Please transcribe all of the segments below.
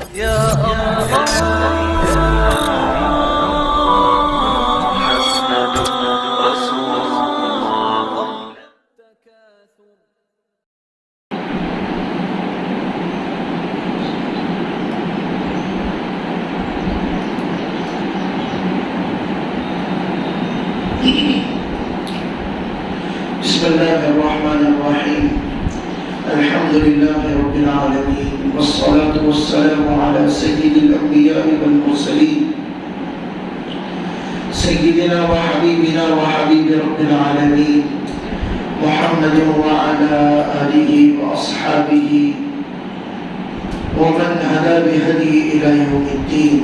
يا الله محمد رسول الله. بسم الله الرحمن الرحيم. الحمد لله رب العالمين، والصلاة والسلام على سيد الأنبياء والمرسلين سيدنا وحبيبنا وحبيب رب العالمين محمد وعلى آله وأصحابه ومن هدى بهديه إلى يوم الدين.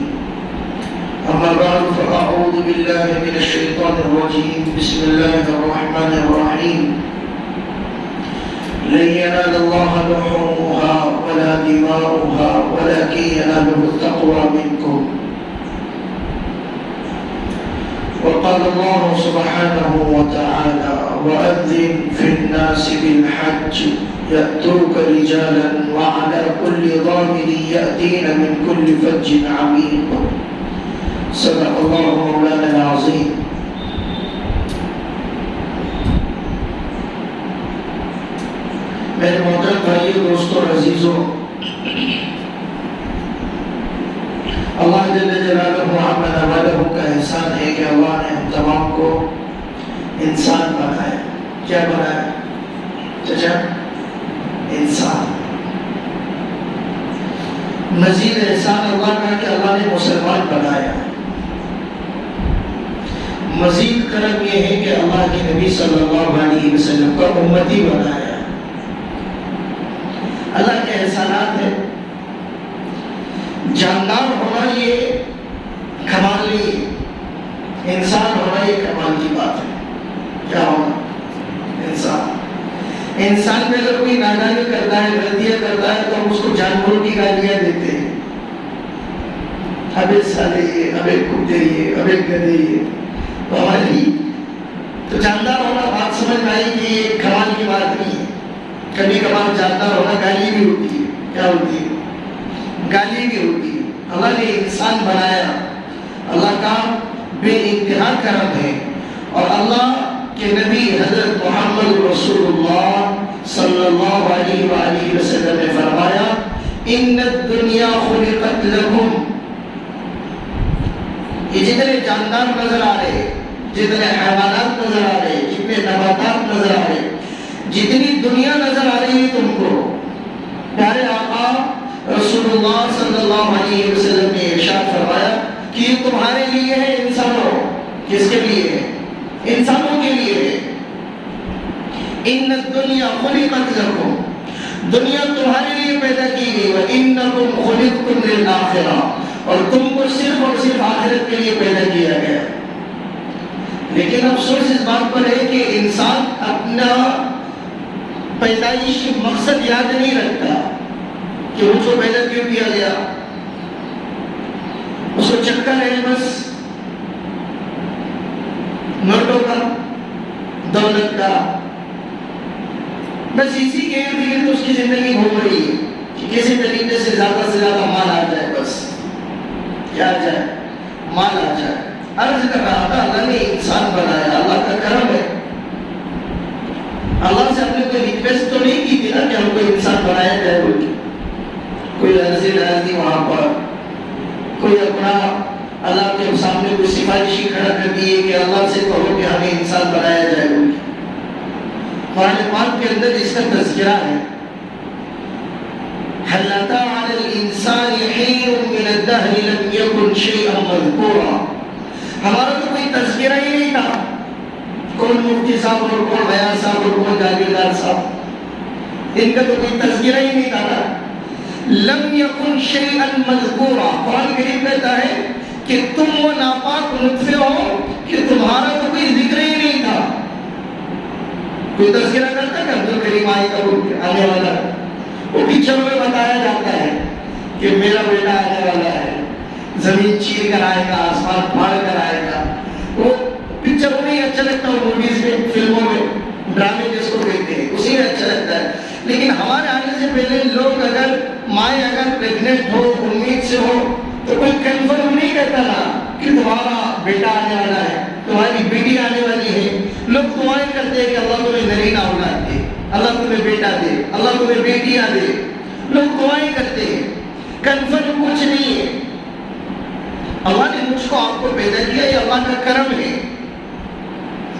أما بعد فأعوذ بالله من الشيطان الرجيم. بسم الله الرحمن الرحيم. لن ينال الله لحومها ولا دماؤها ولكن يناله التقوى منكم. وقال الله سبحانه وتعالى: وأذن في الناس بالحج يأتوك رجالا وعلى كل ضامر يأتين من كل فج عميق. صدق اللہ مولانا العظیم. میرے محترم بھائیو، دوستو، عزیزو، اللہ جل جلالہ عملہ کا احسان ہے کہ اللہ نے ہم تمام کو انسان بنایا. کیا بنایا چچا؟ انسان. مزید احسان اللہ کا کہ اللہ نے مسلمان بنایا. مزید کرم یہ ہے کہ اللہ کے نبی صلی اللہ علیہ وسلم کا امتی بنایا. اللہ کے احسانات ہیں. جاندار ہونا یہ کمال نہیں ہے، انسان ہونا یہ کمال کی بات ہے. کیا ہونا؟ انسان میں اگر کوئی نادانی کرتا ہے، غلطیاں کرتا ہے، تو ہم اس کو جانوروں کی گالیاں دیتے ہیں. ابے سالے یہ، ابے کتے یہ، ابے گدھے یہ. تو جاندار ہونا بات سمجھ میں آئی کہ یہ کمال کی بات نہیں ہے. کبھی کبھار جاندار ہونا گالی بھی ہوتی ہے. کیا ہوتی ہے؟ گالی بھی ہوتی ہے. اللہ نے انسان بنایا. اللہ کا بے انتہا کرم ہے. اور اللہ کے نبی حضرت محمد رسول اللہ صلی اللہ علیہ وآلہ وسلم نے فرمایا: ان الدنیا خلقت لکم. یہ جتنے جاندار نظر آ رہے، جتنے حیوانات نظر آ رہے، جتنے نباتات نظر آ رہے، جتنی دنیا نظر آ رہی ہے تم کو، پیارے آقا رسول اللہ صلی اللہ علیہ وسلم نے ارشاد فرمایا کہ یہ تمہارے لیے ہے انسانوں. کس کے لیے ہے؟ انسانوں کے لیے ہے. ان الدنیا خلقت لکم. دنیا تمہارے لیے پیدا کی گئی. وَإِنَّكُمْ خُلِقْتُمْ لِلْآخِرَةِ. اور تم کو صرف اور صرف آخرت کے لیے پیدا کیا گیا. لیکن افسوس اس بات پر ہے کہ انسان اپنا پیدائشی مقصد یاد نہیں رکھتا کہ مجھ کو پیدا کیوں کیا گیا. اس کو چکر ہے بس نوٹوں کا، دولت کا، بس اسی کے ارد اس کی زندگی گھوم رہی ہے کہ کسی طریقے سے زیادہ مال آ جائے. بس کیا آ جائے؟ مال آ جائے. عرض کر رہا تھا اللہ نے انسان بنایا. اللہ کا کرم ہے. اللہ سے ہم نے کوئی ریکویسٹ تو نہیں کی تھی نا کہ ہم کو انسان بنایا جائے. کوئی عرضی ڈال دی وہاں پر، کوئی اپنا اللہ کے سامنے کوئی سفارشی کھڑا کر دی کہ اللہ سے کہو کہ ہمیں انسان بنایا جائے. قرآن پاک کے اندر اس کا تذکرہ ہے: هل أتى على الإنسان حين من الدهر لم يكن شيئا مذكورا. ہمارا تو کوئی تذکرہ ہی نہیں تھا. کون مفتی صاحب اور کون بیان صاحب اور کون جاگیردار صاحب، ان کا تو کوئی تذکرہ ہی نہیں تھا. لم يكن شيئا مذكورا. قرآن کریم کہتا ہے کہ تم وہ ناپاک نطفے ہو کہ تمہارا تو کوئی ذکر ہی نہیں تھا. کوئی تذکرہ کرتا ہے کہ عبد الکریم آنے والا، وہ پکچروں میں بتایا جاتا ہے کہ میرا بیٹا آنے والا ہے، زمین چیر کر آئے گا، آسمان پھاڑ کر آئے گا. وہ پکچروں میں ہی اچھا لگتا ہے، موویز میں، فلموں میں، ڈرامے جس کو کہتے ہیں اسی میں اچھا لگتا ہے. لیکن ہمارے آنے سے پہلے لوگ اگر مائیں اگر پریگننٹ ہو امید سے ہو تو کوئی کنفرم نہیں کہتا نا کہ تمہارا بیٹا آنے والا ہے، تمہاری بیٹی آنے والی ہے. لوگ دعائیں کرتے ہیں کہ اللہ تمہیں نرینہ اولاد دے، اللہ تمہیں بیٹا دے، اللہ تمہیں بیٹیاں دے. لوگ دعائیں کرتے ہیں، کنفرم کچھ نہیں ہے. اللہ نے مجھ کو آپ کو پیدا کیا، یہ اللہ کا کرم ہے،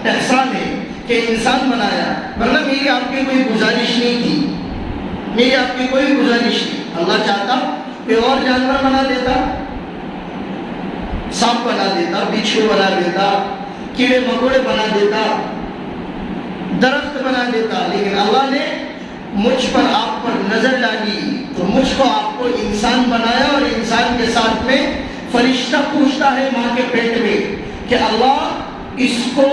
احسان ہے کہ انسان بنایا. ورنہ میری آپ کی کوئی گزارش نہیں تھی، میری آپ کی کوئی گزارش نہیں. اللہ چاہتا کہ اور جانور بنا دیتا، سانپ بنا دیتا، بچھو بنا دیتا، کیڑے مکوڑے بنا دیتا، درخت بنا دیتا. لیکن اللہ نے مجھ پر آپ پر نظر ڈالی تو مجھ کو آپ کو انسان بنایا. اور انسان کے ساتھ میں فرشتہ پوچھتا ہے ماں کے پیٹ میں کہ اللہ اس کو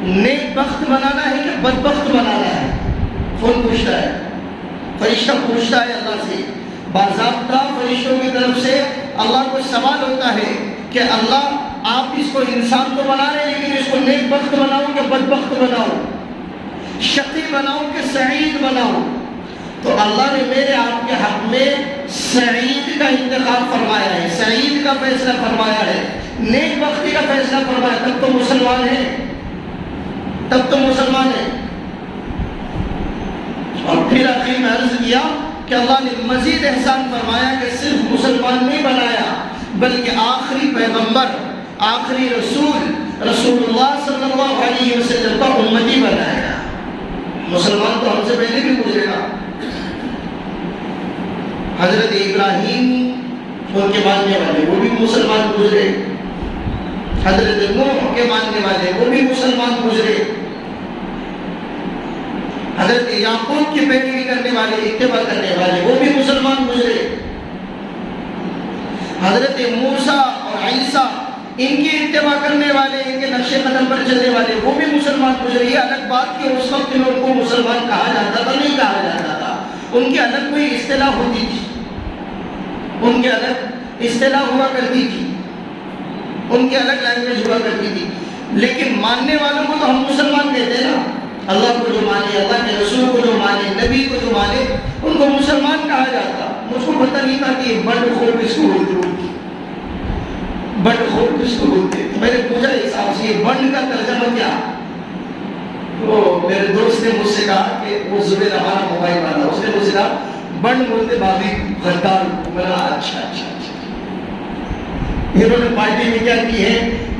نیک بخت بنانا ہے کہ بدبخت بنانا ہے. کون پوچھتا ہے؟ فرشتہ پوچھتا ہے اللہ سے. باضابطہ فرشتوں کی طرف سے اللہ کو سوال ہوتا ہے کہ اللہ آپ اس کو انسان تو بنا رہے لیکن اس کو نیک بخت بناؤ کہ بدبخت بناؤ، شقی بناؤ کہ سعید بناؤ. تو اللہ نے میرے آپ کے حق میں سعید کا انتخاب فرمایا ہے، سعید کا فیصلہ فرمایا ہے، نیک بختی کا فیصلہ فرمایا. تب تو مسلمان ہے، تب تو مسلمان ہے. اور پھر آخر میں عرض کیا کہ اللہ نے مزید احسان فرمایا کہ صرف مسلمان نہیں بنایا بلکہ آخری پیغمبر، آخری رسول، رسول اللہ صلی اللہ علیہ وسلم کا امتی بنایا. مسلمان تو ہم سے پہلے بھی گزرے گا. حضرت ابراہیم ان کے ماننے والے وہ بھی مسلمان گزرے، حضرت نوح کے ماننے والے وہ بھی مسلمان گزرے، حضرت یعقوب کی پیروی کرنے والے، اتباع کرنے والے وہ بھی مسلمان گزرے، حضرت موسیٰ اور عیسیٰ ان کی اتباع کرنے والے، ان کے نقش قدم پر چلنے والے وہ بھی مسلمان گزرے. یہ الگ بات کہ اس وقت ان کو مسلمان کہا جاتا تھا، نہیں کہا جاتا تھا. ان کی الگ کوئی اصطلاح ہوتی تھی، ان کی الگ اصطلاح ہوا کرتی تھی، ان کی الگ لینگویج ہوا کرتی تھی. لیکن ماننے والوں کو تو ہم مسلمان کہتے ہیں نا. اللہ کو جو مانے، اللہ کے رسول کو جو مانے، نبی کو جو مانے، ان کو مسلمان کہا جاتا. مجھ کو پتہ نہیں تھا کہ بنڈ خور کس کو بولتے، بنڈ خور کس کو بولتے. میں نے پوچھا اس صاحب سے یہ بنڈ کا ترجمہ کیا؟ تو میرے دوست نے مجھ سے کہا کہ وہ زبیر ہمارا موبائل والا، اس نے مجھ سے کہا بنڈ بولتے بھابھی غدار. میں نے اچھا اچھا اچھا. انہوں نے پارٹی میں کیا کی ہے؟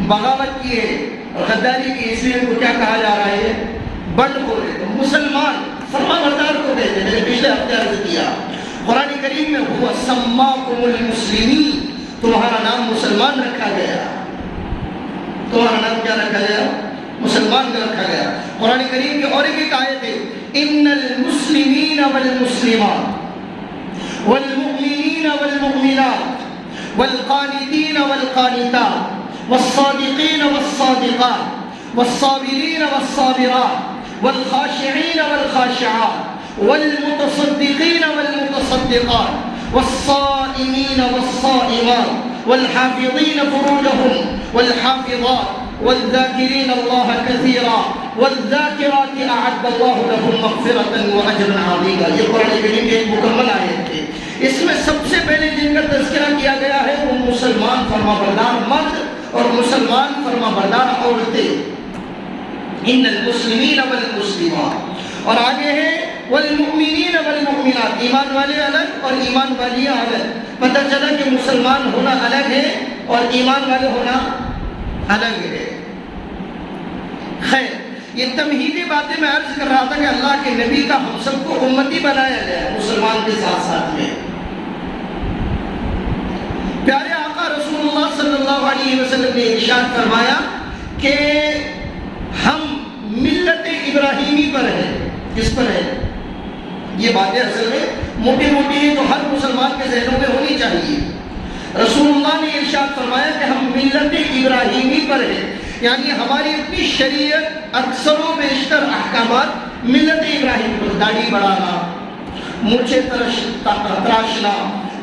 بغاوت کی ہے اور غداری کی، اس لیے ان کو کیا کہا جا رہا ہے؟ بنڈ خور. مسلمان فرما بردار کو کہتے ہیں. میں نے پچھلے ہفتے عرض کیا قرآن کریم میں ہوا سماکم المسلمین، تمہارا نام مسلمان رکھا گیا. تمہارا نام کیا رکھا گیا؟ مسلمان کا رکھا گیا. قرآن کریم کی اور ایک آیت ہے ان المسلمین والمسلمات والمؤمنین والمؤمنات والقانتین والقانتات والصادقین والصادقات والصابرین والصابرات والخاشعین والخاشعات والمتصدقین والمتصدقات والصائمین والصائمات والحافظین فروجهم والحافظات والذاكرين الله كثيرا والذاكرات اعد الله لهم مغفرة واجرا عظيما. یہ قرآن کریم کی ایک مکمل آیت ہے. اس میں سب سے پہلے جن کا تذکرہ کیا گیا ہے وہ مسلمان فرما بردار مرد اور مسلمان فرما بردار عورتیں. ان المسلمین والمسلمات، اور آگے ہے والمؤمنین والمؤمنات، ایمان والے الگ اور ایمان والیاں الگ. پتہ چلا کہ مسلمان ہونا الگ ہے اور ایمان والے ہونا الگ ہے. خیر، یہ تمہیدی باتیں میں عرض کر رہا تھا کہ اللہ کے نبی کا ہم سب کو امتی بنایا گیا مسلمان کے ساتھ ساتھ میں. پیارے آقا رسول اللہ صلی اللہ علیہ وسلم نے ارشاد فرمایا کہ ہم ملت ابراہیمی پر ہیں. کس پر ہے؟ یہ باتیں اصل میں موٹی موٹی ہیں تو ہر مسلمان کے ذہنوں میں ہونی چاہیے. رسول اللہ نے ارشاد فرمایا کہ ہم ملت ابراہیمی پر ہیں، یعنی ہماری اپنی شریعت اکثر و بیشتر احکامات ملت ابراہیم پر. داڑھی بڑھانا، مونچھیں تراشنا،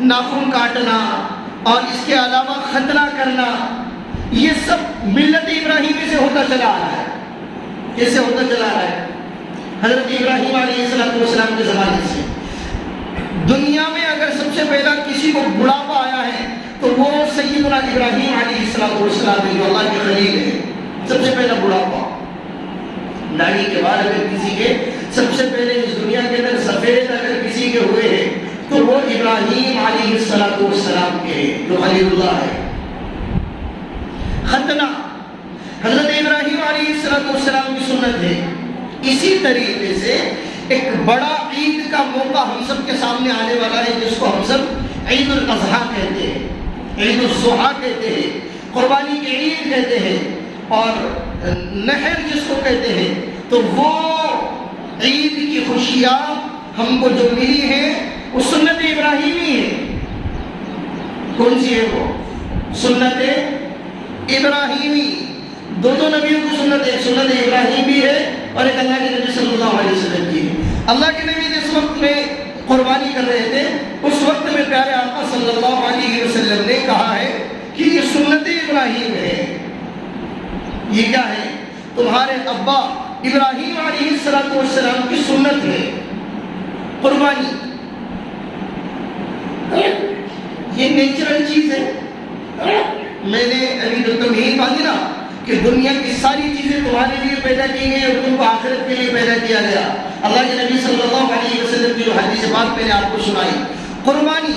ناخن کاٹنا اور اس کے علاوہ ختنہ کرنا، یہ سب ملت ابراہیمی سے ہوتا چلا آ رہا ہے. کیسے ہوتا چلا آ رہا ہے؟ حضرت ابراہیم علیہ السلام کے زمانے سے. دنیا میں اگر سب سے پہلا کسی کو بڑھاپا آیا ہے تو وہ سیدنا ابراہیم علیہ السلام ہے جو اللہ کے خلیل ہے. سب سے پہلا بڑھاپا داڑھی کے بعد اگر کسی کے سب سے پہلے اس دنیا کے اندر سفید اگر کسی کے ہوئے ہیں تو وہ ابراہیم علیہ السلام کے ہیں جو خلیل اللہ ہے. ختنہ حضرت ابراہیم علیہ السلام کی سنت ہے. اسی طریقے سے ایک بڑا عید کا موقع ہم سب کے سامنے آنے والا ہے جس کو ہم سب عید الاضحیٰ کہتے ہیں, عید الضحیٰ کہتے ہیں, قربانی کی عید کہتے ہیں اور نحر جس کو کہتے ہیں. تو وہ عید کی خوشیاں ہم کو جو ملی ہیں وہ سنت ابراہیمی ہے. کون سی ہے وہ سنت ابراہیمی؟ دو نبیوں کی سنت ہے, ایک سنت ابراہیمی ہے اور ایک اللہ کے نبی صلی اللہ علیہ وسلم کی ہے. اللہ کے نبی جس وقت میں قربانی کر رہے تھے اس وقت میں پیارے آقا صلی اللہ علیہ وسلم نے کہا ہے کہ یہ سنت ابراہیم ہے. یہ کیا ہے؟ تمہارے ابا ابراہیم علیہ السلام کی سنت ہے قربانی. یہ نیچرل چیز ہے. میں نے ابھی جو تمہید باندھی نا کہ دنیا کی ساری چیزیں تمہارے لیے پیدا کی گئی اور تم کو آخرت کے لیے پیدا کیا گیا. اللہ کے نبی صلی اللہ علیہ وسلم کی جو حدیث بات میں نے آپ کو سنائی, قربانی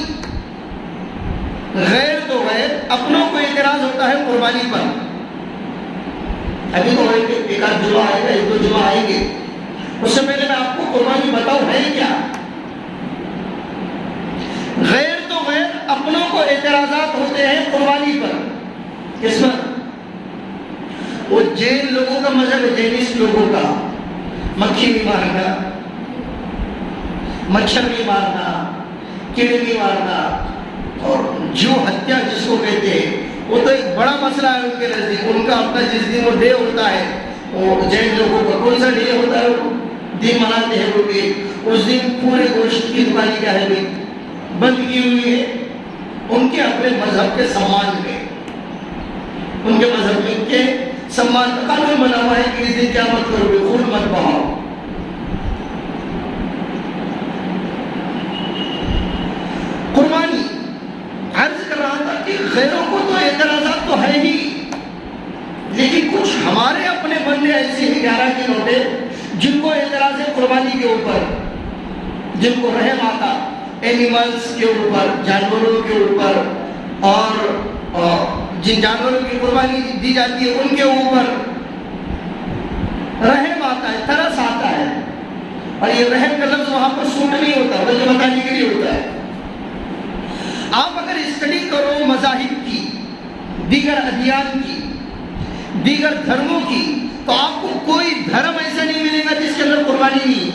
غیر تو غیر اپنوں کو اعتراض ہوتا ہے قربانی پر. ابھی تو ایک آدھ جمعہ آئے گا, ایک دو جمعہ آئیں گے, اس سے پہلے میں آپ کو قربانی بتاؤں ہے کیا. غیر تو غیر اپنوں کو اعتراضات ہوتے ہیں قربانی پر. کس پر؟ وہ جین لوگوں کا مذہب ہے, جینیس لوگوں کا. مکھی نہیں مارنا, مچھر نہیں مارنا, کیڑے نہیں مارنا, اور جو ہتیا جس کو کہتے ہیں وہ تو ایک بڑا مسئلہ ہے ان کے نزدیک. ان کا اپنا جس دن وہ ڈے ہوتا ہے, وہ جین لوگوں کا کون سا ڈے ہوتا ہے, وہ دن مناتے ہیں وہ کہ اس دن پورے گوشت کی دکانیں کیا ہے بھی بند کی ہوئی ہے. ان کے اپنے مذہب کے سامان میں, ان کے مذہب میں کے سامان کا قانون بنا ہوا ہے کہ اس دن کیا مت کرو گے, خون مت بہاؤ. قربانی عرض کر رہا تھا کہ غیروں کو تو اعتراضات تو ہے ہی, لیکن کچھ ہمارے اپنے بندے ایسے ہی 11 کی نوٹے جن کو اعتراض ہے قربانی کے اوپر, جن کو رحم آتا اینیملز کے اوپر, جانوروں کے اوپر, اور جن جانوروں کی قربانی دی جاتی ہے ان کے اوپر رحم آتا ہے, ترس آتا ہے. اور یہ رحم کا لفظ وہاں پر سوٹ نہیں ہوتا بلکہ بتانے کے لیے ہوتا ہے. آپ اگر اسٹڈی کرو مذاہب کی, دیگر ادیان کی, دیگر دھرموں کی, تو آپ کو کوئی دھرم ایسا نہیں ملے گا جس کے اندر قربانی نہیں.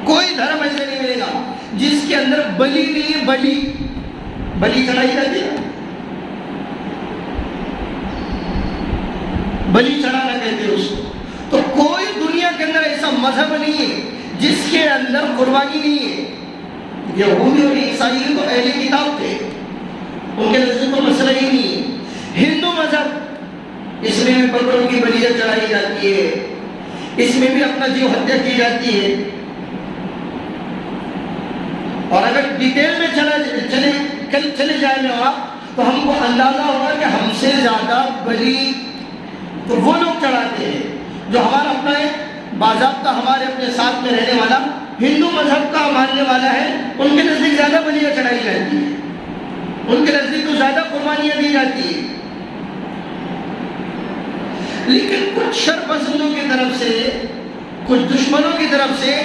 کوئی دھرم ایسا نہیں ملے گا جس کے اندر بلی نہیں ہے. بلی چڑھائی جاتی ہے, بلی چڑھانا کہتے ہیں اس کو. تو کوئی دنیا کے اندر ایسا مذہب نہیں ہے جس کے اندر قربانی نہیں ہے. یہودی اور عیسائی تو اہل کتاب تھے, ان کے نزدیک تو مسئلہ ہی نہیں ہے. ہندو مذہب, اس میں بھی بکروں کی بلیاں چڑھائی جاتی ہے, اس میں بھی اپنا جیو ہتیا کی جاتی ہے. اور اگر ڈیٹیل میں چلے جائیں آپ تو ہم کو اندازہ ہوگا کہ ہم سے زیادہ بلی تو وہ لوگ چڑھاتے ہیں جو ہمارا اپنا ہے, باضابطہ ہمارے اپنے ساتھ میں رہنے والا ہندو مذہب کا ماننے والا ہے. ان کے نزدیک زیادہ بلیاں چڑھائی جاتی ہیں, ان کے نزدیک تو زیادہ قربانیاں دی جاتی ہیں. لیکن کچھ شر پسندوں کی طرف سے, کچھ دشمنوں کی طرف سے,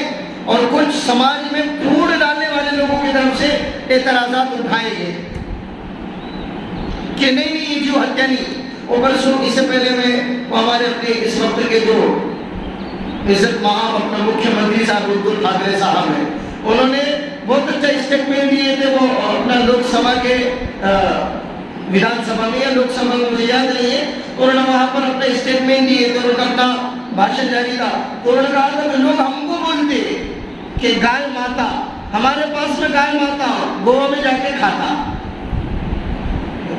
اور کچھ سماج میں پھوڑ ڈالنے والے لوگوں کی طرف سے اعتراضات اٹھائے گئے کہ نہیں یہ جو ہتیا نہیں. اور برسوں اس سے پہلے میں ہمارے اپنے اس وقت کے جو عزت مآب اپنا مکھیہ منتری صاحب ادھو ٹھاکرے صاحب ہیں, انہوں نے بہت اچھا اسٹیٹمنٹ دیے تھے. وہ اپنا لوک سبھا کے ودھان سبھا میں یا لوک سبھا میں مجھے یاد نہیں ہے, انہوں نے وہاں پر اپنا اسٹیٹمنٹ دیے تھے, ان کا اپنا بھاشن جاری تھا. تو انہوں نے کہا تھا کہ لوگ ہم کو بولتے کہ گائے ماتا, ہمارے پاس میں گائے ماتا گوا میں جا کے کھاتا,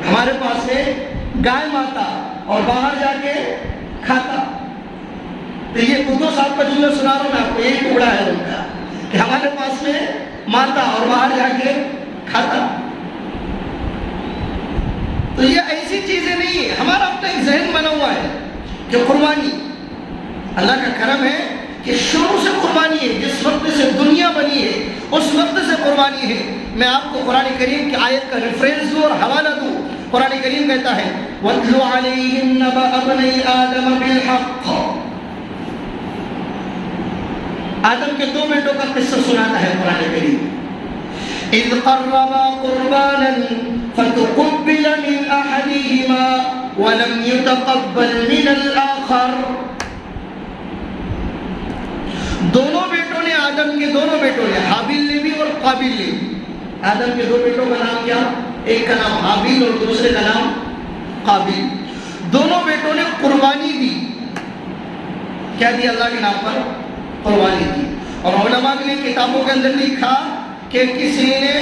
ہمارے پاس میں گائے ماتا اور باہر جا کے کھاتا. تو یہ ادھو صاحب کا جملہ سنا رہا ہوں میں آپ کو, ایک ٹکڑا ہے ان کا کہ ہمارے پاس میں مارتا اور باہر جا کے کھاتا. تو یہ ایسی چیزیں نہیں ہے. ہمارا اپنا ایک ذہن بنا ہوا ہے کہ قربانی اللہ کا کرم ہے کہ شروع سے قربانی ہے. جس وقت سے دنیا بنی ہے اس وقت سے قربانی ہے. میں آپ کو قرآن کریم کی آیت کا ریفرنس دوں اور حوالہ دوں. قرآن کریم کہتا ہے وَاتْلُ عَلَيْهِمْ نَبَأَ ابْنَيْ آدَمَ بِالْحَقِّ. آدم کے دو بیٹوں کا قصہ سناتا ہے قرآن کریم. اِذْ قَرَّبَا قُرْبَانًا فَتُقُبِّلَ مِنْ أَحَدِهِمَا وَلَمْ يُتَقَبَّلْ مِنَ الْآخَرِ. دونوں بیٹوں نے, آدم کے دونوں بیٹوں نے, حابیل نے بھی اور قابیل نے. آدم کے دو بیٹوں کا نام کیا؟ ایک کا نام حابیل اور دوسرے کا نام قابیل. دونوں بیٹوں نے قربانی دی. کیا دی؟ اللہ کے نام پر قربانی دی. اور علماء نے کتابوں کے اندر لکھا کہ کسی نے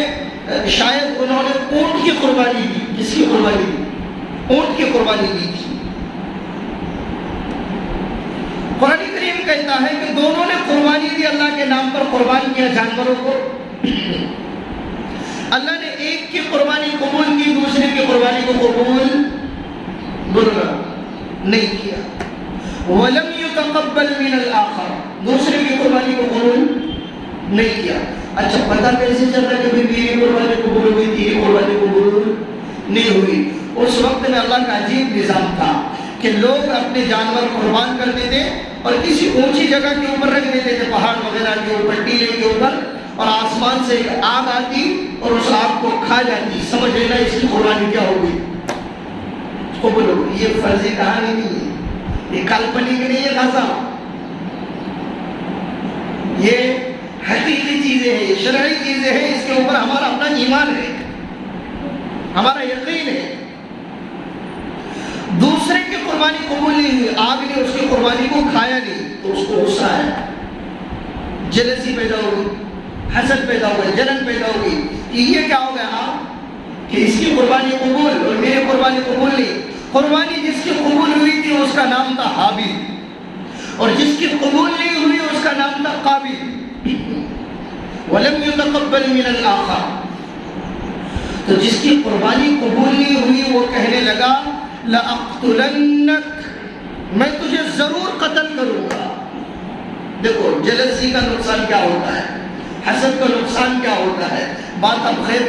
شاید انہوں نے اونٹ کی قربانی دی. کس کی قربانی دی؟ اونٹ کی قربانی دی تھی. قرآن کریم کہتا ہے کہ دونوں نے قربانی دی, اللہ کے نام پر قربان کیا جانوروں کو. اللہ نے ایک کی قربانی قبول کی, دوسرے کی قربانی کو قبول نہیں کیا. وَلَمْ يُتَقَبَّلْ مِنَ الْآخَرِ. دوسرے کی قربانی کو قبول نہیں کیا. اچھا پتہ کیسے چلتا کہ میری قربانی قبول ہوئی, تیری قربانی قبول نہیں ہوئی؟ اس وقت میں اللہ کا عجیب نظام تھا کہ لوگ اپنے جانور قربان کرتے تھے اور کسی اونچی جگہ کے اوپر رکھ دیتے تھے, پہاڑ وغیرہ کے اوپر, ٹیلے کے اوپر, اور آسمان سے ایک آگ آتی اور اس آگ کو کھا جاتی. سمجھ لینا اس کی قربانی کیا ہوگی؟ قبول ہوگی. یہ فرضی کہانی نہیں ہے, یہ کالپنک نہیں ہے خاصا, یہ حقیقی چیزیں ہیں, یہ شرعی چیزیں ہیں. اس کے اوپر ہمارا اپنا ایمان ہے, ہمارا یقین ہے. دوسرے کی قربانی قبول نہیں ہوئی, آگ نے اس کی قربانی کو کھایا نہیں, تو اس کو غصہ ہے, جلسی پیدا ہوگی, حسد پیدا ہوگا, جلن پیدا ہوگی کہ یہ کیا ہو گیا کہ اس کی قربانی قبول اور میری قربانی قبول نہیں. قربانی جس کی قبول ہوئی تھی اس کا نام تھا حابیل, اور جس کی قبول نہیں ہوئی اس کا نام تھا قابیل. وَلَمْ يُتَقَبَّلْ مِنَ الْآخَرِ. تو جس کی قربانی قبول نہیں ہوئی وہ کہنے لگا لَأَقْتُلَنَّكَ, میں تجھے ضرور قتل کروں گا. دیکھو جلسی کا نقصان کیا ہوتا ہے, حسد کا نقصان کیا ہوتا ہے. بات اب خیر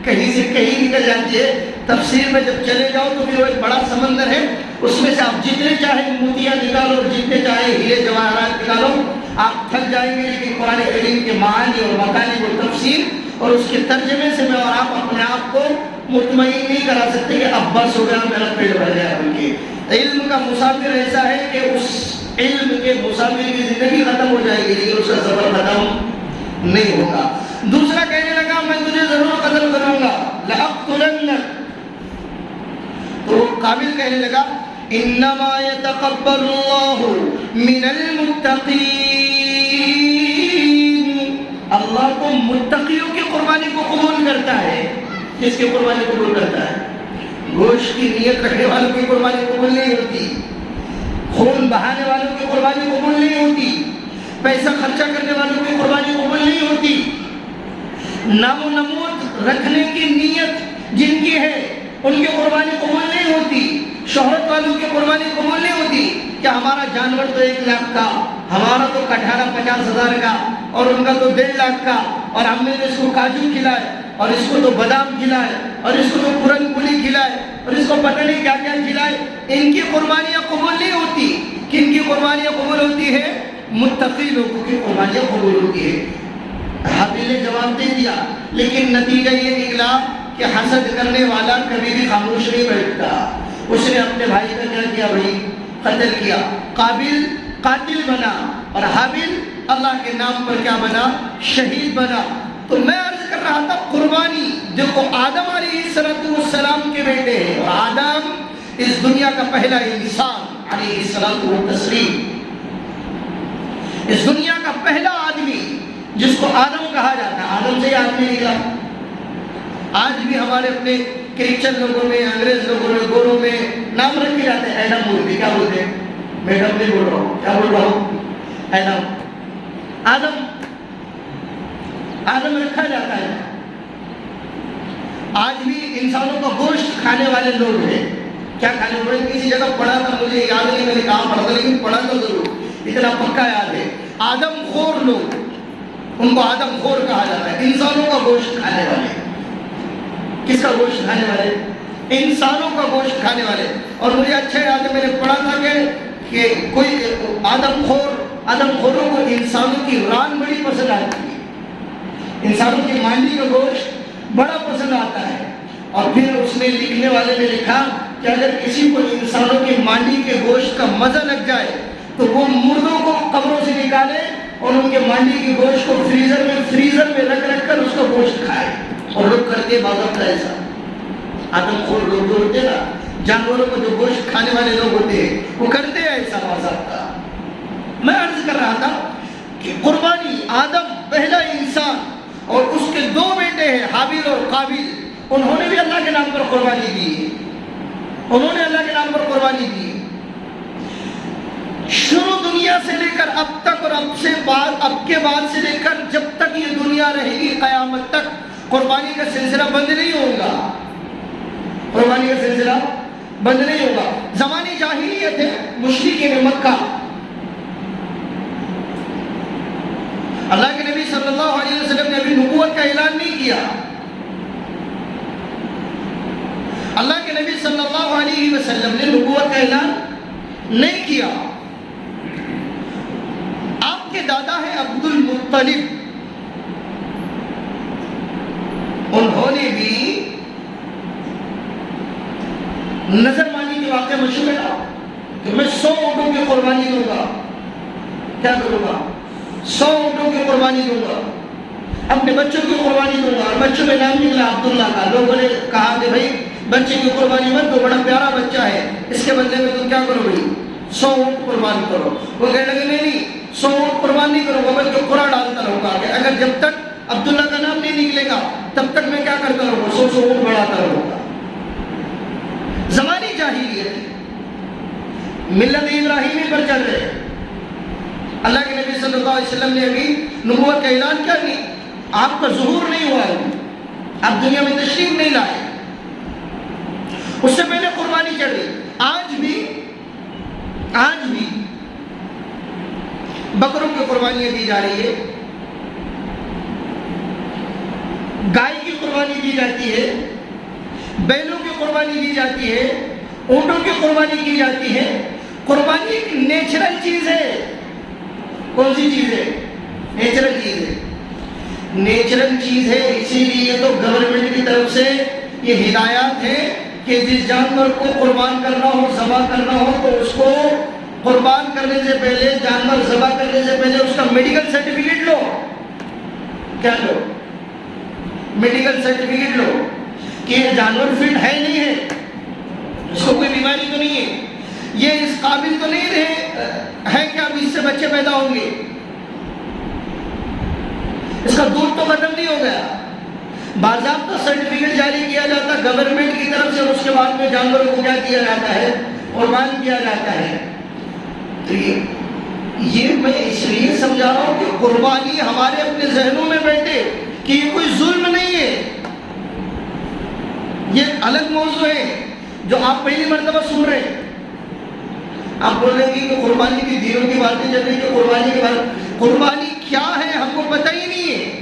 کہیں سے کہیں نکل جاتی ہے. تفسیر میں جب چلے جاؤ تو پھر وہ ایک بڑا سمندر ہے, اس میں سے آپ جتنے چاہے موتیاں نکالو اور جتنے چاہے ہیرے جواہرات نکالو, آپ تھک جائیں گے. لیکن قرآن کریم کے معانی اور مقالی اور تفسیر اور اس کے ترجمے سے میں اور آپ اپنے آپ کو مطمئن نہیں کرا سکتے کہ اب بس ہو گیا, میرا پیٹ بھر گیا. بلکہ علم کا مسافر ایسا ہے کہ اس علم کے مسافر کی زندگی ختم ہو جائے گی لیکن اس کا سفر ختم نہیں ہوگا. دوسرا کہنے لگا میں تجھے ضرور قتل کروں گا, لَأَقْتُلَنَّكَ. تو قابل کہنے لگا انما يتقبل اللہ من المتقین, اللہ تو متقیوں کی قربانی کو قبول کرتا ہے. کس کی قربانی قبول کرتا ہے؟ گوشت کی نیت رکھنے والوں کی قربانی قبول نہیں ہوتی, خون بہانے والوں کی قربانی قبول نہیں ہوتی, پیسہ خرچہ کرنے والوں کی قربانی قبول نہیں ہوتی, نام و نمود رکھنے کی نیت جن کی ہے ان کی قربانی قبول نہیں ہوتی, شہرت والوں کی قربانی قبول نہیں ہوتی. کہ ہمارا جانور تو 1 لاکھ کا, ہمارا تو کٹھارا 50,000 کا, اور ان کا تو 1.5 لاکھ کا, اور ہم نے تو اس کو کاجو کھلائے, اور اس کو تو بادام کھلائے, اور اس کو تو پورن پولی کھلائے, اور اس کو پتہ نہیں کیا کیا کھلائے. ان کی قربانیاں قبول نہیں ہوتی. کن کی قربانیاں قبول ہوتی ہے؟ متقی لوگوں کی قربانیاں قبول ہوتی ہے. حابیل نے جواب دے دیا, لیکن نتیجہ یہ نکلا کہ حسد کرنے والا کبھی بھی خاموش نہیں بیٹھتا. اس نے اپنے بھائی کا کیا کیا بھائی؟ قتل کیا. قابل قاتل بنا اور حابیل اللہ کے نام پر کیا بنا؟ شہید بنا. تو میں عرض کر رہا تھا قربانی, دیکھو آدم علیہ السلام کے بیٹے ہیں, اور آدم اس دنیا کا پہلا انسان علیہ السلام, اس دنیا کا پہلا آدمی جس کو آدم کہا جاتا ہے. آدم سے ہی آدمی نکلا. آج بھی ہمارے اپنے کرسچن لوگوں میں, انگریز لوگوں میں, گوروں میں نام رکھے جاتے ہیں ایڈم بولتے. کیا بولتے ہیں؟ میڈم نہیں بول رہا ہوں, کیا بول رہا ہوں؟ ایڈم, آدم. آدم رکھا جاتا ہے. آج بھی انسانوں کا گوشت کھانے والے لوگ ہیں. کیا کھانے والے؟ کسی جگہ پڑھا تھا، مجھے یاد نہیں میں نے کہاں پڑھا تھا، لیکن پڑھا تو ضرور، اتنا پکا یاد ہے. آدم خور لوگ، ان کو آدم خور کہا جاتا ہے. انسانوں کا گوشت کھانے والے. کس کا گوشت کھانے والے؟ انسانوں کا گوشت کھانے والے. اور مجھے اچھا یاد ہے میں نے پڑھا تھا کہ کوئی آدم خوروں کو انسانوں کی ران بڑی پسند آتی ہے، انسانوں کی مانڈی کا گوشت بڑا پسند آتا ہے. اور پھر اس نے لکھنے والے نے لکھا کہ اگر کسی کو انسانوں کی مانڈی کے گوشت کا مزہ لگ جائے تو وہ مردوں کو قبروں سے نکالے اور ان کے مانڈی کے گوشت کو فریزر میں رکھ کر اس کا گوشت کھائے. اور لوگ کرتے باضابطہ ایسا. آدم خور لوگ جو ہوتے نا، جانوروں کو جو گوشت کھانے والے لوگ ہوتے ہیں، وہ کرتے ہیں ایسا باضابطہ. میں عرض کر رہا تھا کہ قربانی، آدم پہلا انسان اور اس کے 2 بیٹے ہیں حابیل اور قابیل، انہوں نے بھی اللہ کے نام پر قربانی دی. انہوں نے اللہ کے نام پر قربانی دی. شروع دنیا سے لے کر اب تک، اور اب کے بعد سے لے کر جب تک یہ دنیا رہے گی قیامت تک قربانی کا سلسلہ بند نہیں ہوگا. قربانی کا سلسلہ بند نہیں ہوگا. زمانی جاہلیت ہے، مشرکین مکہ. اللہ کے نبی صلی اللہ علیہ وسلم نے ابھی نبوت کا اعلان نہیں کیا. اللہ کے نبی صلی اللہ علیہ وسلم نے نبوت کا اعلان نہیں کیا. آپ کے دادا ہیں عبد المطلب، انہوں نے بھی نظر مانی کے واقعہ مشہور ہے نا کہ میں 100 اونٹوں کی قربانی دوں گا. کیا کروں گا؟ 100 اونٹوں کی قربانی دوں گا، اپنے بچوں کی قربانی دوں گا. اور بچوں میں نام نکلا عبداللہ کا. لوگوں نے کہا کہ بھائی بچے کی قربانی مت دو، بڑا پیارا بچہ ہے، اس کے بدلے میں تم کیا کرو بھائی 100 اونٹ قربان کرو. وہ کہنے لگے نہیں 100 اونٹ قربان نہیں کروں گا، بلکہ قرآن ڈالتا رہوں گا کہ اگر جب تک عبداللہ کا نام نہیں نکلے گا تب تک میں کیا کرتا رہوں گا، 100 اونٹ بڑھاتا رہوں گا. زمانی جاہلیت، ملت ابراہیمی پر چل رہے. اللہ کے نبی صلی اللہ علیہ وسلم نے ابھی نبوت کا اعلان کیا نہیں، آپ کا ظہور نہیں ہوا ہے، آپ دنیا میں تشریف نہیں لائے. اس سے پہلے قربانی چل رہی. آج بھی بکروں کی قربانیاں دی جا رہی ہے، گائے کی قربانی دی جاتی ہے، بیلوں کی قربانی دی جاتی ہے، اونٹوں کی قربانی کی جاتی ہے. قربانی ایک نیچرل چیز ہے. کون سی چیز ہے؟ نیچرل چیز ہے. نیچرل چیز ہے، اسی لیے تو گورنمنٹ کی طرف سے یہ ہدایات ہے کہ جس جانور کو قربان کرنا ہو، ذبح کرنا ہو، تو اس کو قربان کرنے سے پہلے، جانور ذبح کرنے سے پہلے اس کا میڈیکل سرٹیفکیٹ لو. کیا لو؟ میڈیکل سرٹیفکیٹ لو کہ یہ جانور فٹ ہے نہیں ہے، اس کو کوئی بیماری تو نہیں ہے، یہ اس قابل تو نہیں ہے کہ اب اس سے بچے پیدا ہوں گے، اس کا دودھ تو ختم نہیں ہو گیا. باضابطہ سرٹیفکیٹ جاری کیا جاتا گورنمنٹ کی طرف سے، اور اس کے بعد میں جانوروں کو کیا کیا جاتا ہے؟ قربان کیا جاتا ہے. تو یہ میں اس لیے سمجھا رہا ہوں کہ قربانی ہمارے اپنے ذہنوں میں بیٹھے کہ یہ کوئی ظلم نہیں ہے، یہ الگ موضوع ہے جو آپ پہلی مرتبہ سن رہے ہیں. آپ بول رہے ہیں کہ قربانی کی دینوں کی باتیں چل رہی ہیں، قربانی کی بات، قربانی کیا ہے ہم کو پتہ ہی نہیں ہے.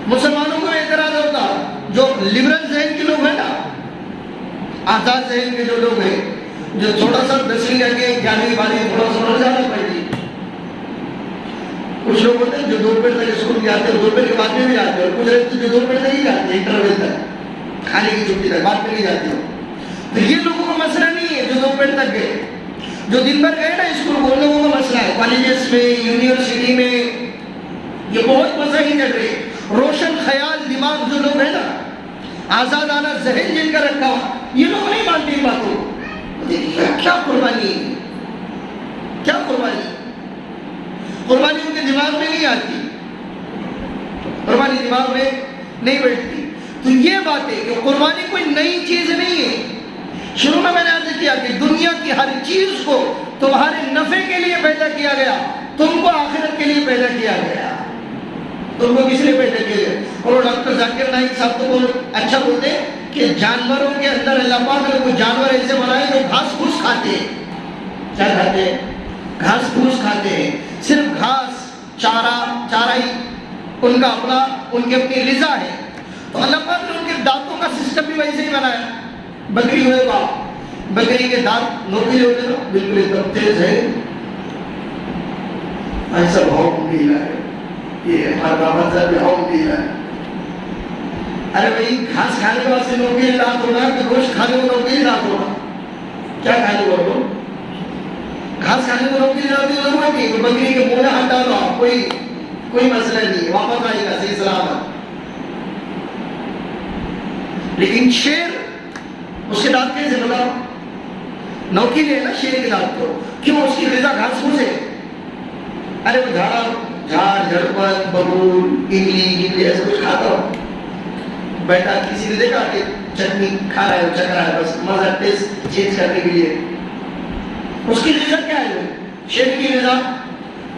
مسلمانوں کو اعتراض ہوتا، جو لبرل ذہن کے لوگ ہیں نا، آزاد ذہن کے جو لوگ ہیں، جو تھوڑا سا 10ویں یا 11ویں 12ویں تھوڑا سا زیادہ پڑھتی، کچھ لوگ ہوتے ہیں جو دوپہر تک اسکول جاتے ہیں، دوپہر کے بعد میں بھی جاتے ہیں، اور کچھ رہتے جو دوپہر تک ہی جاتے ہیں، انٹرول تک، کھانے کی چھٹی تک، بعد میں نہیں جاتے ہیں. تو یہ لوگوں کا مسئلہ نہیں ہے جو دوپہر تک گئے، جو دن بھر گئے نا اسکول، وہ لوگوں کا مسئلہ ہے. کالجز میں، یونیورسٹی میں یہ بہت مسائل چل رہے ہیں. روشن خیال دماغ جو لوگ ہیں نا، آزادانہ ذہن جن کا رکھا ہوا، یہ لوگ نہیں مانتے ان باتوں. کیا قربانی ہے؟ کیا قربانی؟ قربانی ان کے دماغ میں نہیں آتی، قربانی دماغ میں نہیں بیٹھتی. تو یہ بات ہے کہ قربانی کوئی نئی چیز نہیں ہے. شروع میں نے عرض کیا کہ دنیا کی ہر چیز کو تمہارے نفع کے لیے پیدا کیا گیا، تم کو آخرت کے لیے پیدا کیا گیا. تم کو کس لیے پیدا کیا گیا؟ اور ڈاکٹر ذاکر نائک صاحب تو بہت اچھا بولتے ہیں کہ جانوروں کے اندر اللہ پاک نے کوئی جانور ایسے بنائے جو گھاس پھوس کھاتے ہیں. کیا کھاتے ہیں؟ گھاس پھوس کھاتے ہیں. صرف گھاس چارہ ہی ان کا اپنا ان کی اپنی غذا ہے. تو اللہ پاک نے ان کے دانتوں کا سسٹم بھی ویسے ہی بنایا. بکری ہوئے گا، بکری کے دانت نوکیلے ہوتے نا، بالکل ایک دم تیز ہے. ایسا بہت ڈھیلا ہے، یہ ہمارا بابا صاحب بہت ڈھیلا ہے. ارے بھائی گھاس کھانے کے واسطے نوکیلے دانت ہونا کہ گوشت کھانے کو نوکیلے دانت ہونا؟ کیا کھانے کو ہوگا؟ گھاس کھانے کو نوکیلے دانت کی ضرورت نہیں. بکری کے منہ میں ہاتھ ڈالو آپ، کوئی مسئلہ نہیں ہے، واپس آئے گا صحیح سلامت. لیکن شیر، اس کے دانت کیسے بتاؤ؟ نوکیلے ہے نا شیر کے دانت. تو کیوں؟ اس کی غذا گھاس پھوس ہے. ارے وہ جھاڑ جھڑپن ببول املی ایسا کچھ کھاتا ہو؟ بیٹا کسی نے دیکھا کہ چٹنی کھا رہا ہے، چکھ رہا ہے، بس مزہ ٹیسٹ چینج کرنے کے لیے. اس کی غذا کیا ہے؟ شیر کی غذا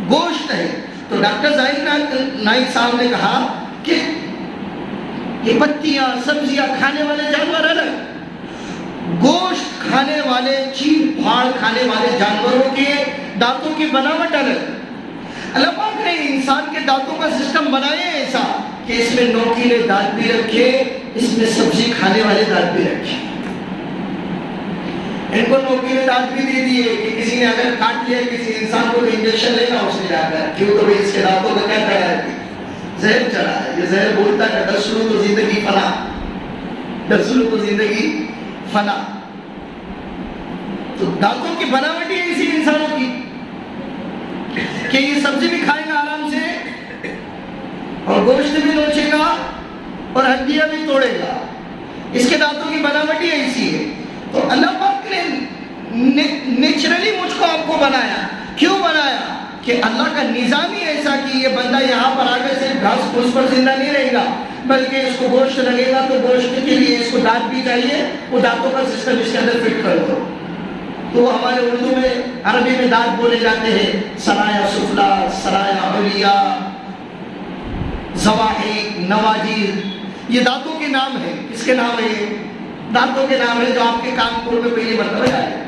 گوشت ہے. تو ڈاکٹر ذاکر نائک صاحب نے کہا کہ یہ پتیاں سبزیاں کھانے والے جانور الگ، گوشت کھانے والے چیر پھاڑ کھانے والے جانوروں کے دانتوں کی بناوٹ الگ. اللہ پاک نے انسان کے دانتوں کا سسٹم بنایا ہے ایسا کہ اس میں نوکیلے دانت بھی رکھے، اس میں سبزی کھانے والے دانت بھی رکھے. ان کو نوکیلے دانت بھی دے دیے کہ کسی نے اگر کاٹ لیا کسی انسان کو تو انجیکشن لینا اس نے جا کر، کیوں تو اس کے دانتوں کا کیا کرا ہے؟ زہر چڑھا ہے. یہ زہر بولتا ہے درسلو تو زندگی فنا، درسلو تو زندگی فنا. تو دانتوں کی بناوٹ ہی ایسی انسانوں کی کہ یہ سبزی بھی کھائے گا آرام سے اور گوشت بھی نوچے گا اور ہڈیاں بھی توڑے گا. اس کے دانتوں کی بناوٹ ہی ایسی ہے. تو اللہ پاک نے نیچرلی مجھ کو آپ کو بنایا. کیوں بنایا؟ کہ اللہ کا نظام ہی ایسا کہ یہ بندہ یہاں پر آگے صرف گھاس پھوس پر زندہ نہیں رہے گا، بلکہ اس کو گوشت لگے گا تو گوشت کے لیے اس کو دانت بھی چاہیے. وہ دانتوں کا سسٹم اس کے اندر فٹ کر دو. تو ہمارے اردو میں عربی میں دانت بولے جاتے ہیں سرایا سفلا، سرایا علیا، زواحق، نواجذ. یہ دانتوں کے نام ہیں. کس کے نام ہے؟ یہ دانتوں کے نام ہے جو آپ کے کانپور میں پہلی مرتبہ آئے.